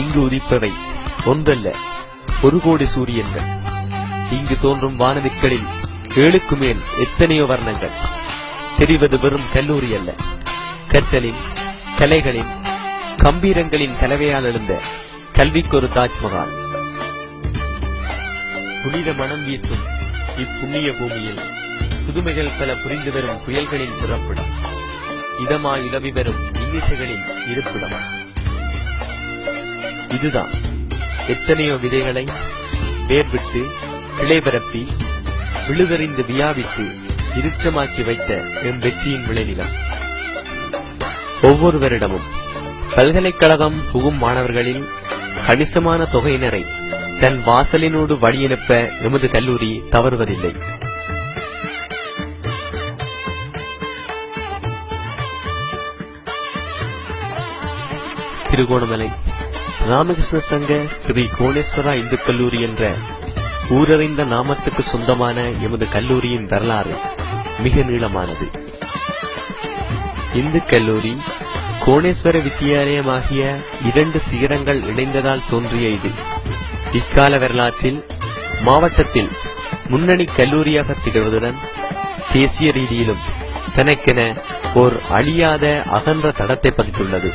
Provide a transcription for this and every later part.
இங்கு உதிப்பவை ஒன்றல்ல 1 கோடி சூரியன்கள். இங்கு தோன்றும் வானவிற்களில் 7க்கு மேல் எத்தனையோ வர்ணங்கள். தெரிவது வெறும் கல்லூரி அல்ல, கற்றலின், கலைகளின், கம்பீரங்களின் கலவையால் எழுந்த கல்விக்கொரு தாஜ்மஹால். புனித மனம் வீசும் இப்புண்ணிய பூமியில் புதுமைகள் பல புரிந்து வரும் புயல்களின் பிறப்பிடம், இதமாய் உலவி வரும் இன்னிசைகளின் இருப்பிடம். இதுதான் எத்தனையோ விதைகளை வேர்விட்டு கிளை பரப்பி விழுதறிந்து வியாபித்து இருச்சமாக்கி வைத்த எம் வெற்றியின் விளைநிலம். ஒவ்வொரு வருடமும் பல்கலைக்கழகம் புகும் மாணவர்களில் கணிசமான தொகையினரை தன் வாசலினோடு வழியனுப்ப எமது கல்லூரி தவறுவதில்லை. திருகோணமலை ராமகிருஷ்ண சங்க ஸ்ரீ கோணேஸ்வரா இந்து கல்லூரி என்ற ஊரறிந்த நாமத்துக்கு சொந்தமான எமது கல்லூரியின் வரலாறு மிக நீளமானது. இந்து கல்லூரி கோணேஸ்வர வித்தியாலயமாகிய 2 சிகரங்கள் இணைந்ததால் தோன்றிய இது இக்கால வரலாற்றில் மாவட்டத்தில் முன்னணி கல்லூரியாக திகழ்வதுடன் தேசிய ரீதியிலும் தனக்கென ஓர் அழியாத அகன்ற தடத்தை பதித்துள்ளது.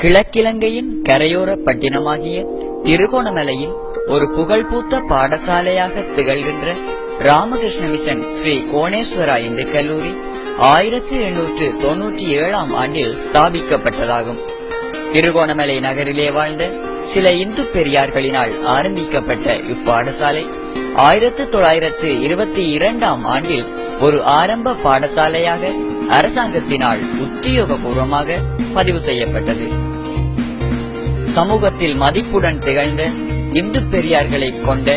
கிழக்கிழங்கையின் கரையோர பட்டினமாகிய திருகோணமலையில் ஒரு புகழ்பூத்த பாடசாலையாக திகழ்கின்ற ராமகிருஷ்ண மிஷன் ஸ்ரீ கோணேஸ்வரா இந்து கல்லூரி 1897 ஆண்டில் ஸ்தாபிக்கப்பட்டதாகும். திருகோணமலை நகரிலே வாழ்ந்த சில இந்து பெரியார்களினால் ஆரம்பிக்கப்பட்ட இப்பாடசாலை 1922 ஆண்டில் ஒரு ஆரம்ப பாடசாலையாக அரசாங்கத்தினால் உத்தியோகபூர்வமாக பதிவு செய்யப்பட்டது. சமூகத்தில் மதிப்புடன் திகழ்ந்த இந்து பெரியார்களை கொண்ட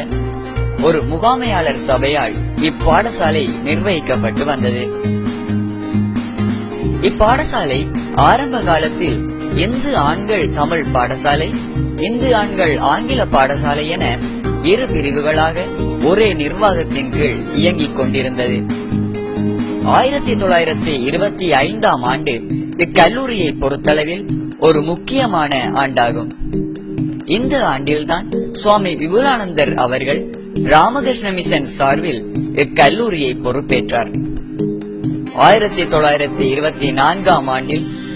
ஒரு முகாமையாளர் சபையால் இப்பாடசாலை நிர்வகிக்கப்பட்டு வந்தது. இப்பாடசாலை ஆரம்ப காலத்தில் இந்து ஆண்கள் தமிழ் பாடசாலை, இந்து ஆண்கள் ஆங்கில பாடசாலை என 2 பிரிவுகளாக ஒரே நிர்வாகத்தின் கீழ் இயங்கிக் கொண்டிருந்தது. 1925 ஆண்டு இக்கல்லூரியை பொறுத்தளவில் ஒரு முக்கியமான ஆண்டாகும். இந்த ஆண்டில்தான் சுவாமி விபுலானந்தர் அவர்கள் ராமகிருஷ்ண மிஷன் சார்பில் இக்கல்லூரியை பொறுப்பேற்றார். 1924 ஆண்டில்